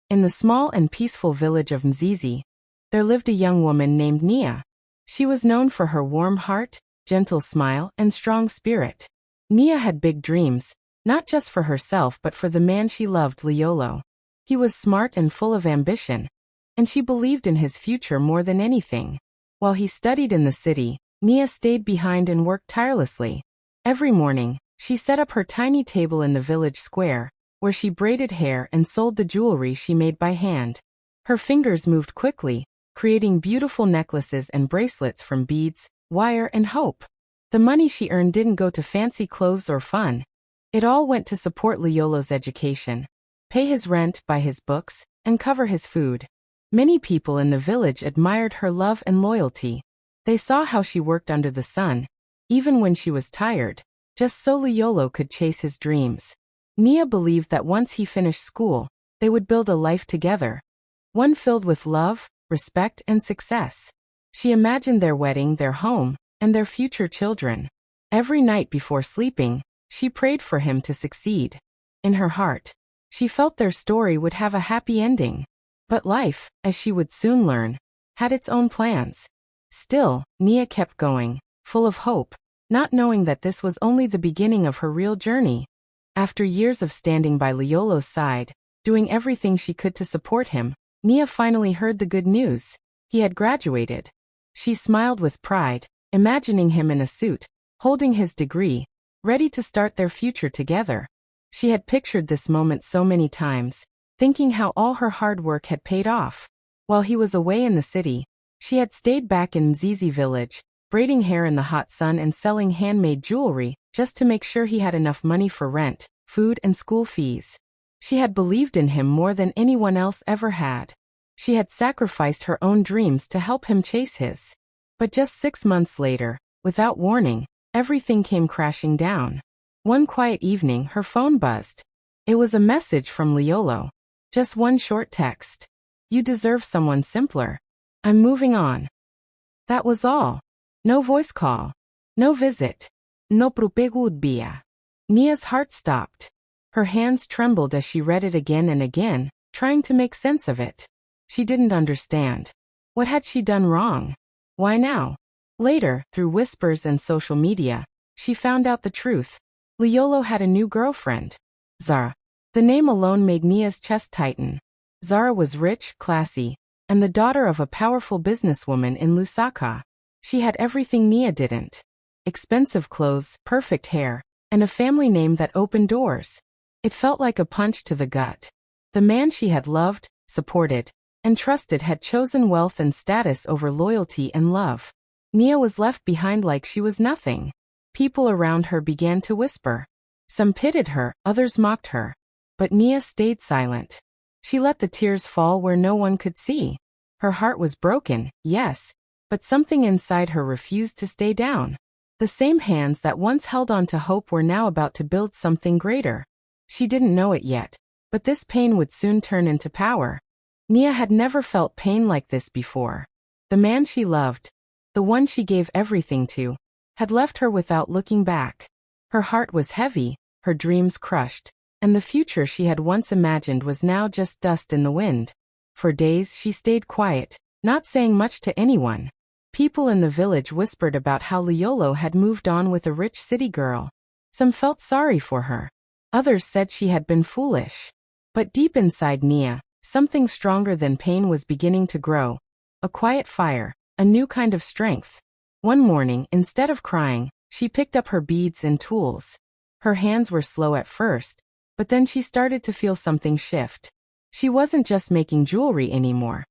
In the small and peaceful village of Mzizi, there lived a young woman named Nia. She was known for her warm heart, gentle smile, and strong spirit. Nia had big dreams, not just for herself but for the man she loved, Liolo. He was smart and full of ambition, and she believed in his future more than anything. While he studied in the city, Nia stayed behind and worked tirelessly. Every morning, she set up her tiny table in the village square, where she braided hair and sold the jewelry she made by hand. Her fingers moved quickly, creating beautiful necklaces and bracelets from beads, wire, and hope. The money she earned didn't go to fancy clothes or fun. It all went to support Liolo's education, pay his rent, buy his books, and cover his food. Many people in the village admired her love and loyalty. They saw how she worked under the sun, even when she was tired, just so Liolo could chase his dreams. Nia believed that once he finished school, they would build a life together, one filled with love, respect, and success. She imagined their wedding, their home, and their future children. Every night before sleeping, she prayed for him to succeed. In her heart, she felt their story would have a happy ending. But life, as she would soon learn, had its own plans. Still, Nia kept going, full of hope, not knowing that this was only the beginning of her real journey. After years of standing by Liolo's side, doing everything she could to support him, Nia finally heard the good news. He had graduated. She smiled with pride, imagining him in a suit, holding his degree, ready to start their future together. She had pictured this moment so many times, thinking how all her hard work had paid off. While he was away in the city, she had stayed back in Mzizi village, braiding hair in the hot sun and selling handmade jewelry, just to make sure he had enough money for rent, food, and school fees. She had believed in him more than anyone else ever had. She had sacrificed her own dreams to help him chase his. But just 6 months later, without warning, everything came crashing down. One quiet evening, her phone buzzed. It was a message from Liolo. Just one short text. "You deserve someone simpler. I'm moving on." That was all. No voice call. No visit. No prupegudbia. Nia's heart stopped. Her hands trembled as she read it again and again, trying to make sense of it. She didn't understand. What had she done wrong? Why now? Later, through whispers and social media, she found out the truth. Liolo had a new girlfriend, Zara. The name alone made Nia's chest tighten. Zara was rich, classy, and the daughter of a powerful businesswoman in Lusaka. She had everything Nia didn't. Expensive clothes, perfect hair, and a family name that opened doors. It felt like a punch to the gut. The man she had loved, supported, and trusted had chosen wealth and status over loyalty and love. Nia was left behind like she was nothing. People around her began to whisper. Some pitied her, others mocked her. But Nia stayed silent. She let the tears fall where no one could see. Her heart was broken, yes, but something inside her refused to stay down. The same hands that once held on to hope were now about to build something greater. She didn't know it yet, but this pain would soon turn into power. Nia had never felt pain like this before. The man she loved, the one she gave everything to, had left her without looking back. Her heart was heavy, her dreams crushed, and the future she had once imagined was now just dust in the wind. For days she stayed quiet, not saying much to anyone. People in the village whispered about how Liolo had moved on with a rich city girl. Some felt sorry for her. Others said she had been foolish. But deep inside Nia, something stronger than pain was beginning to grow. A quiet fire, a new kind of strength. One morning, instead of crying, she picked up her beads and tools. Her hands were slow at first, but then she started to feel something shift. She wasn't just making jewelry anymore.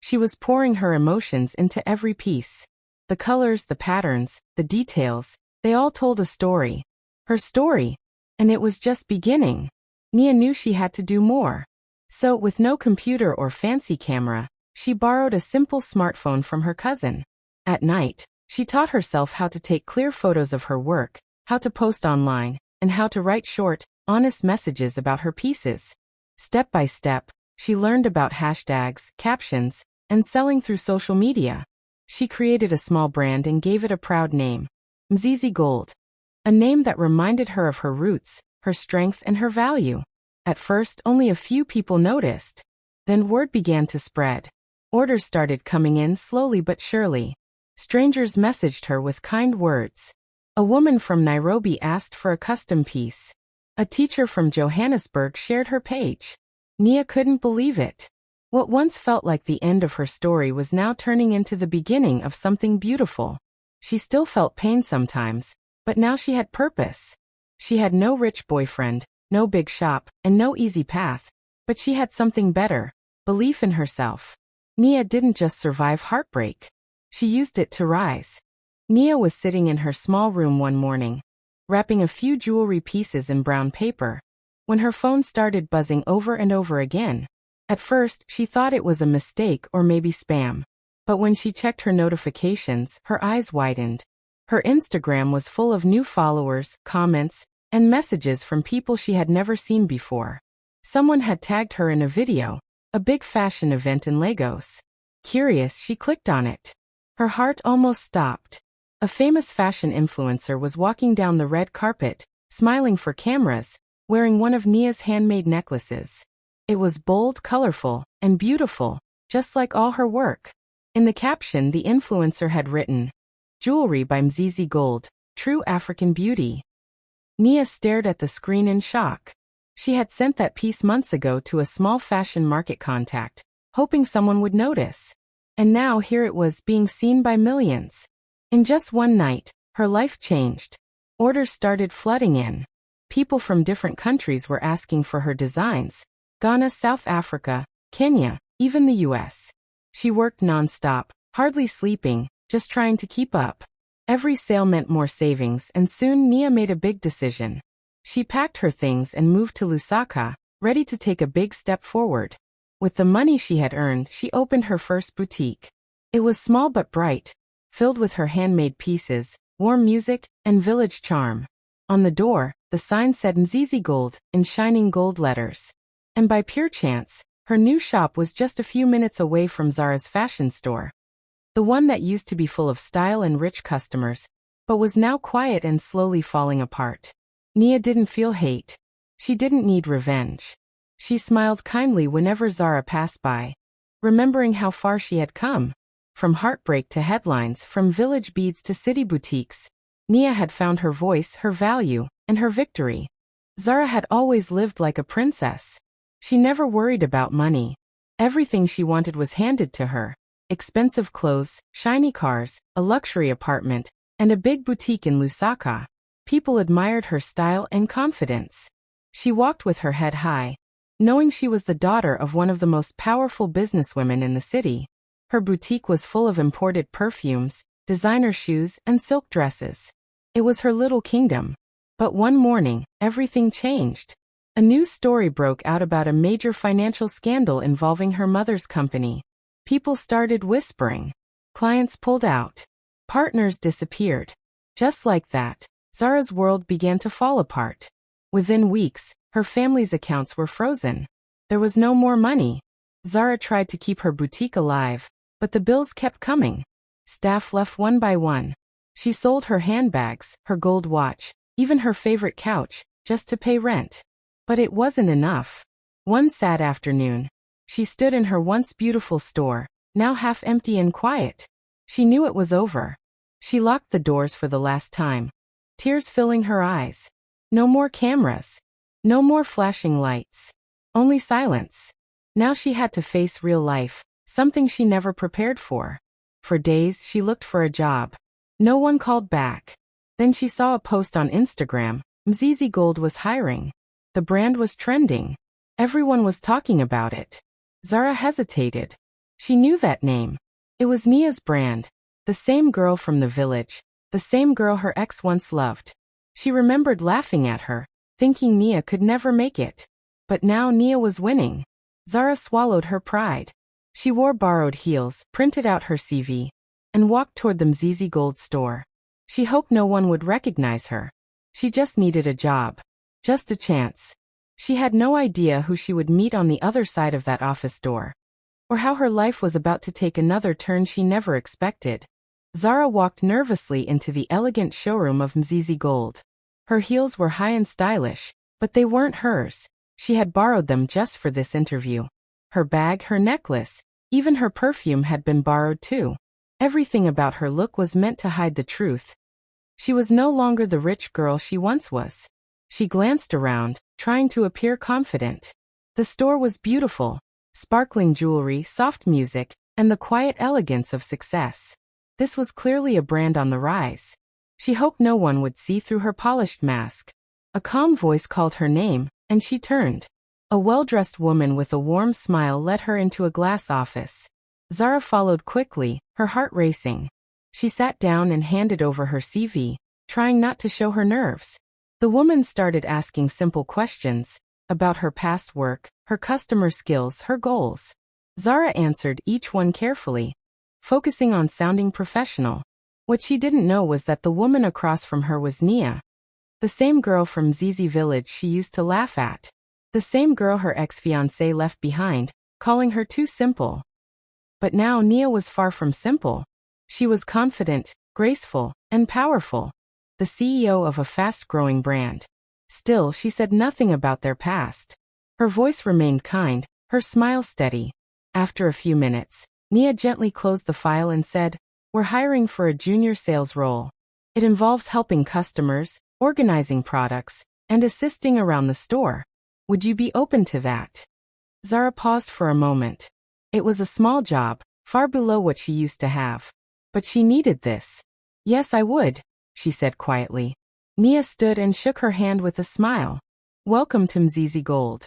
She was pouring her emotions into every piece. The colors, the patterns, the details, they all told a story. Her story. And it was just beginning. Nia knew she had to do more. So, with no computer or fancy camera, she borrowed a simple smartphone from her cousin. At night, she taught herself how to take clear photos of her work, how to post online, and how to write short, honest messages about her pieces. Step by step, she learned about hashtags, captions, and selling through social media. She created a small brand and gave it a proud name, Mzizi Gold. A name that reminded her of her roots, her strength, and her value. At first, only a few people noticed. Then word began to spread. Orders started coming in slowly but surely. Strangers messaged her with kind words. A woman from Nairobi asked for a custom piece. A teacher from Johannesburg shared her page. Nia couldn't believe it. What once felt like the end of her story was now turning into the beginning of something beautiful. She still felt pain sometimes, but now she had purpose. She had no rich boyfriend, no big shop, and no easy path, but she had something better: belief in herself. Nia didn't just survive heartbreak. She used it to rise. Nia was sitting in her small room one morning, wrapping a few jewelry pieces in brown paper, when her phone started buzzing over and over again. At first, she thought it was a mistake or maybe spam. But when she checked her notifications, her eyes widened. Her Instagram was full of new followers, comments, and messages from people she had never seen before. Someone had tagged her in a video, a big fashion event in Lagos. Curious, she clicked on it. Her heart almost stopped. A famous fashion influencer was walking down the red carpet, smiling for cameras, wearing one of Nia's handmade necklaces. It was bold, colorful, and beautiful, just like all her work. In the caption, the influencer had written, "Jewelry by Mzizi Gold, true African beauty." Nia stared at the screen in shock. She had sent that piece months ago to a small fashion market contact, hoping someone would notice. And now here it was, being seen by millions. In just one night, her life changed. Orders started flooding in. People from different countries were asking for her designs: Ghana, South Africa, Kenya, even the US. She worked non-stop, hardly sleeping, just trying to keep up. Every sale meant more savings, and soon Nia made a big decision. She packed her things and moved to Lusaka, ready to take a big step forward. With the money she had earned, she opened her first boutique. It was small but bright, filled with her handmade pieces, warm music, and village charm. On the door, the sign said Mzizi Gold in shining gold letters. And by pure chance, her new shop was just a few minutes away from Zara's fashion store. The one that used to be full of style and rich customers, but was now quiet and slowly falling apart. Nia didn't feel hate. She didn't need revenge. She smiled kindly whenever Zara passed by, remembering how far she had come. From heartbreak to headlines, from village beads to city boutiques, Nia had found her voice, her value, and her victory. Zara had always lived like a princess. She never worried about money. Everything she wanted was handed to her: expensive clothes, shiny cars, a luxury apartment, and a big boutique in Lusaka. People admired her style and confidence. She walked with her head high, knowing she was the daughter of one of the most powerful businesswomen in the city. Her boutique was full of imported perfumes, designer shoes, and silk dresses. It was her little kingdom. But one morning, everything changed. A news story broke out about a major financial scandal involving her mother's company. People started whispering. Clients pulled out. Partners disappeared. Just like that, Zara's world began to fall apart. Within weeks, her family's accounts were frozen. There was no more money. Zara tried to keep her boutique alive, but the bills kept coming. Staff left one by one. She sold her handbags, her gold watch, even her favorite couch, just to pay rent. But it wasn't enough. One sad afternoon, she stood in her once beautiful store, now half empty and quiet. She knew it was over. She locked the doors for the last time, tears filling her eyes. No more cameras. No more flashing lights. Only silence. Now she had to face real life, something she never prepared for. For days, she looked for a job. No one called back. Then she saw a post on Instagram: Mzizi Gold was hiring. The brand was trending. Everyone was talking about it. Zara hesitated. She knew that name. It was Nia's brand. The same girl from the village. The same girl her ex once loved. She remembered laughing at her, thinking Nia could never make it. But now Nia was winning. Zara swallowed her pride. She wore borrowed heels, printed out her CV, and walked toward the Mzizi Gold store. She hoped no one would recognize her. She just needed a job. Just a chance. She had no idea who she would meet on the other side of that office door, or how her life was about to take another turn she never expected. Zara walked nervously into the elegant showroom of Mzizi Gold. Her heels were high and stylish, but they weren't hers. She had borrowed them just for this interview. Her bag, her necklace, even her perfume had been borrowed too. Everything about her look was meant to hide the truth. She was no longer the rich girl she once was. She glanced around, trying to appear confident. The store was beautiful. Sparkling jewelry, soft music, and the quiet elegance of success. This was clearly a brand on the rise. She hoped no one would see through her polished mask. A calm voice called her name, and she turned. A well-dressed woman with a warm smile led her into a glass office. Zara followed quickly, her heart racing. She sat down and handed over her CV, trying not to show her nerves. The woman started asking simple questions about her past work, her customer skills, her goals. Zara answered each one carefully, focusing on sounding professional. What she didn't know was that the woman across from her was Nia. The same girl from Mzizi village she used to laugh at. The same girl her ex-fiancé left behind, calling her too simple. But now Nia was far from simple. She was confident, graceful, and powerful. The CEO of a fast-growing brand. Still, she said nothing about their past. Her voice remained kind, her smile steady. After a few minutes, Nia gently closed the file and said, "We're hiring for a junior sales role. It involves helping customers, organizing products, and assisting around the store. Would you be open to that?" Zara paused for a moment. It was a small job, far below what she used to have. But she needed this. "Yes, I would," she said quietly. Nia stood and shook her hand with a smile. "Welcome to Mzizi Gold."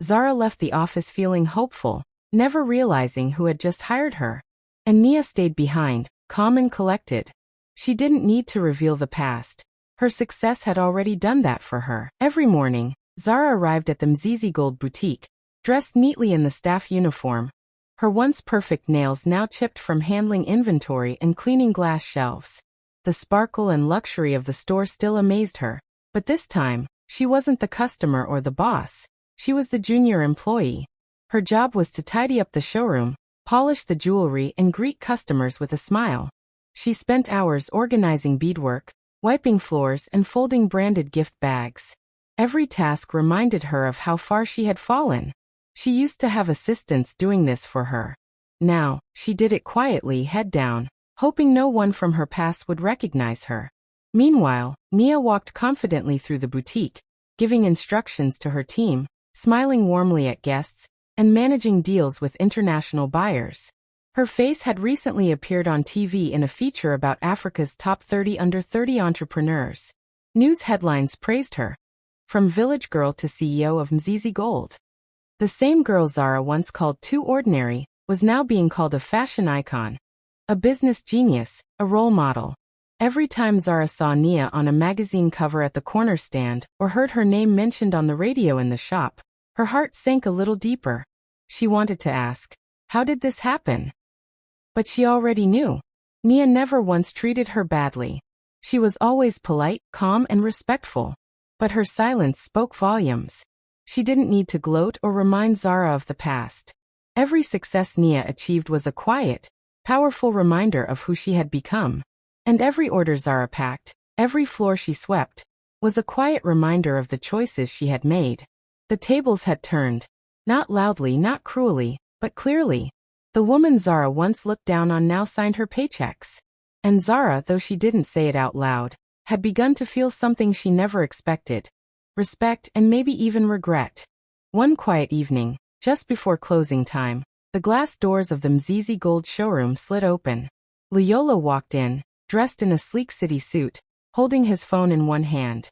Zara left the office feeling hopeful, never realizing who had just hired her. And Nia stayed behind, calm and collected. She didn't need to reveal the past. Her success had already done that for her. Every morning, Zara arrived at the Mzizi Gold boutique, dressed neatly in the staff uniform. Her once perfect nails now chipped from handling inventory and cleaning glass shelves. The sparkle and luxury of the store still amazed her. But this time, she wasn't the customer or the boss. She was the junior employee. Her job was to tidy up the showroom, polish the jewelry, and greet customers with a smile. She spent hours organizing beadwork, wiping floors, and folding branded gift bags. Every task reminded her of how far she had fallen. She used to have assistants doing this for her. Now, she did it quietly, head down, hoping no one from her past would recognize her. Meanwhile, Nia walked confidently through the boutique, giving instructions to her team, smiling warmly at guests, and managing deals with international buyers. Her face had recently appeared on TV in a feature about Africa's top 30 under 30 entrepreneurs. News headlines praised her. From village girl to CEO of Mzizi Gold. The same girl Zara once called too ordinary was now being called a fashion icon, a business genius, a role model. Every time Zara saw Nia on a magazine cover at the corner stand or heard her name mentioned on the radio in the shop, her heart sank a little deeper. She wanted to ask, how did this happen? But she already knew. Nia never once treated her badly. She was always polite, calm, and respectful. But her silence spoke volumes. She didn't need to gloat or remind Zara of the past. Every success Nia achieved was a quiet, powerful reminder of who she had become. And every order Zara packed, every floor she swept, was a quiet reminder of the choices she had made. The tables had turned. Not loudly, not cruelly, but clearly. The woman Zara once looked down on now signed her paychecks. And Zara, though she didn't say it out loud, had begun to feel something she never expected. Respect and maybe even regret. One quiet evening, just before closing time, the glass doors of the Mzizi Gold showroom slid open. Loyola walked in, dressed in a sleek city suit, holding his phone in one hand.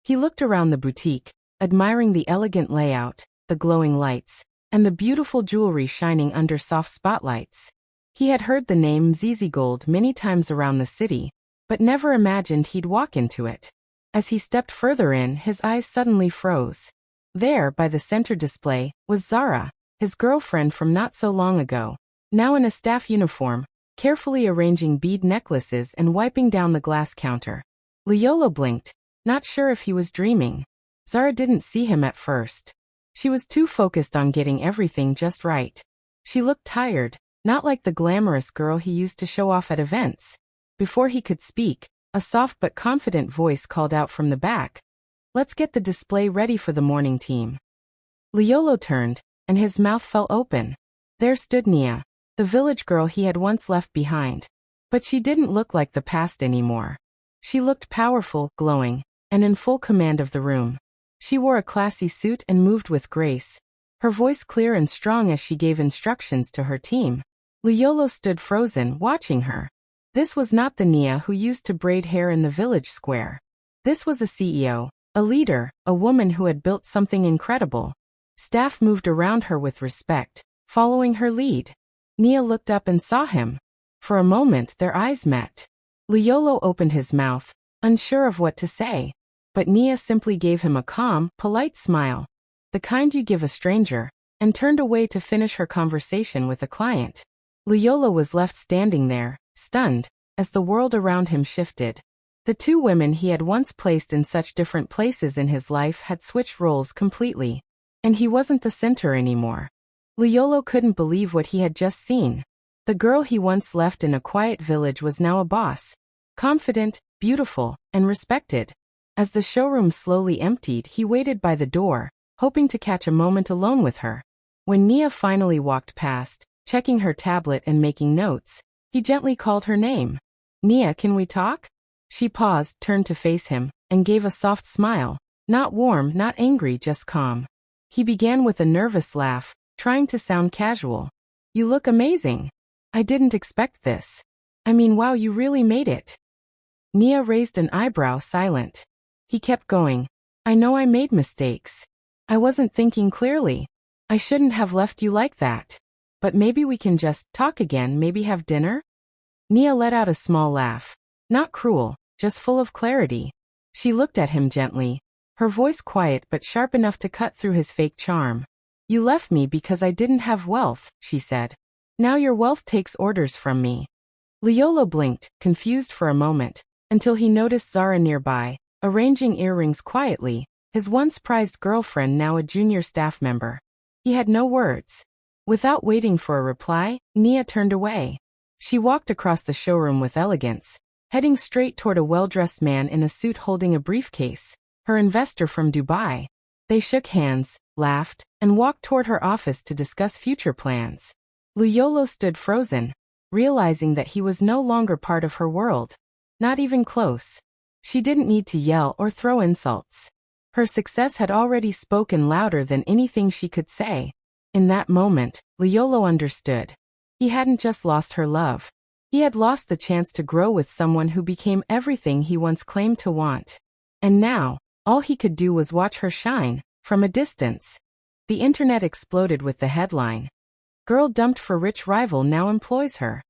He looked around the boutique, admiring the elegant layout, the glowing lights, and the beautiful jewelry shining under soft spotlights. He had heard the name Mzizi Gold many times around the city, but never imagined he'd walk into it. As he stepped further in, his eyes suddenly froze. There, by the center display, was Zara, his girlfriend from not so long ago, now in a staff uniform, carefully arranging bead necklaces and wiping down the glass counter. Loyola blinked, not sure if he was dreaming. Zara didn't see him at first. She was too focused on getting everything just right. She looked tired, not like the glamorous girl he used to show off at events. Before he could speak, a soft but confident voice called out from the back. "Let's get the display ready for the morning team." Loyola turned, and his mouth fell open. There stood Nia, the village girl he had once left behind. But she didn't look like the past anymore. She looked powerful, glowing, and in full command of the room. She wore a classy suit and moved with grace, her voice clear and strong as she gave instructions to her team. Luyolo stood frozen, watching her. This was not the Nia who used to braid hair in the village square. This was a CEO, a leader, a woman who had built something incredible. Staff moved around her with respect, following her lead. Nia looked up and saw him. For a moment their eyes met. Luyolo opened his mouth, unsure of what to say. But Nia simply gave him a calm, polite smile, the kind you give a stranger, and turned away to finish her conversation with a client. Luyolo was left standing there, stunned, as the world around him shifted. The two women he had once placed in such different places in his life had switched roles completely. And he wasn't the center anymore. Luyolo couldn't believe what he had just seen. The girl he once left in a quiet village was now a boss. Confident, beautiful, and respected. As the showroom slowly emptied, he waited by the door, hoping to catch a moment alone with her. When Nia finally walked past, checking her tablet and making notes, he gently called her name. "Nia, can we talk?" She paused, turned to face him, and gave a soft smile. Not warm, not angry, just calm. He began with a nervous laugh, trying to sound casual. "You look amazing. I didn't expect this. I mean, wow, you really made it." Nia raised an eyebrow, silent. He kept going. "I know I made mistakes. I wasn't thinking clearly. I shouldn't have left you like that. But maybe we can just talk again, maybe have dinner?" Nia let out a small laugh. Not cruel, just full of clarity. She looked at him gently, her voice quiet but sharp enough to cut through his fake charm. "You left me because I didn't have wealth," she said. "Now your wealth takes orders from me." Luyolo blinked, confused for a moment, until he noticed Zara nearby, arranging earrings quietly, his once prized girlfriend now a junior staff member. He had no words. Without waiting for a reply, Nia turned away. She walked across the showroom with elegance, heading straight toward a well-dressed man in a suit holding a briefcase, her investor from Dubai. They shook hands, laughed, and walked toward her office to discuss future plans. Luyolo stood frozen, realizing that he was no longer part of her world. Not even close. She didn't need to yell or throw insults. Her success had already spoken louder than anything she could say. In that moment, Luyolo understood. He hadn't just lost her love. He had lost the chance to grow with someone who became everything he once claimed to want. And now, all he could do was watch her shine, from a distance. The internet exploded with the headline, "Girl dumped for rich rival now employs her."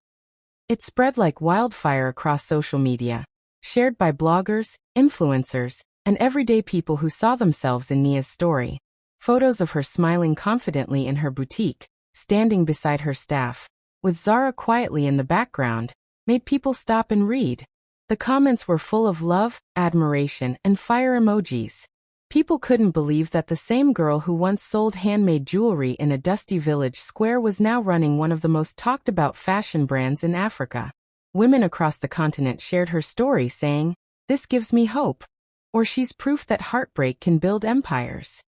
It spread like wildfire across social media, shared by bloggers, influencers, and everyday people who saw themselves in Nia's story. Photos of her smiling confidently in her boutique, standing beside her staff, with Zara quietly in the background, made people stop and read. The comments were full of love, admiration, and fire emojis. People couldn't believe that the same girl who once sold handmade jewelry in a dusty village square was now running one of the most talked about fashion brands in Africa. Women across the continent shared her story saying, "This gives me hope." Or "She's proof that heartbreak can build empires."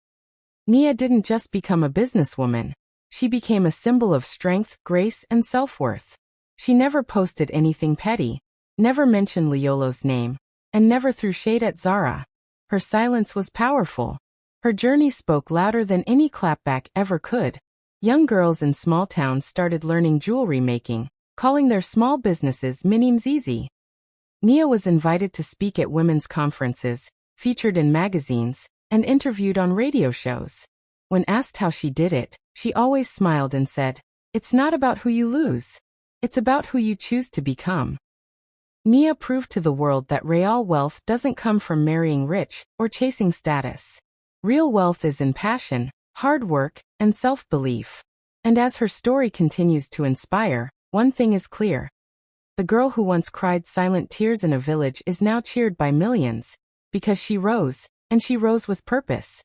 Nia didn't just become a businesswoman. She became a symbol of strength, grace, and self-worth. She never posted anything petty, never mentioned Luyolo's name, and never threw shade at Zara. Her silence was powerful. Her journey spoke louder than any clapback ever could. Young girls in small towns started learning jewelry making, calling their small businesses Mini Mzizi. Nia was invited to speak at women's conferences, featured in magazines, and interviewed on radio shows. When asked how she did it, she always smiled and said, "It's not about who you lose. It's about who you choose to become." Nia proved to the world that real wealth doesn't come from marrying rich or chasing status. Real wealth is in passion, hard work, and self-belief. And as her story continues to inspire, one thing is clear. The girl who once cried silent tears in a village is now cheered by millions, because she rose, and she rose with purpose.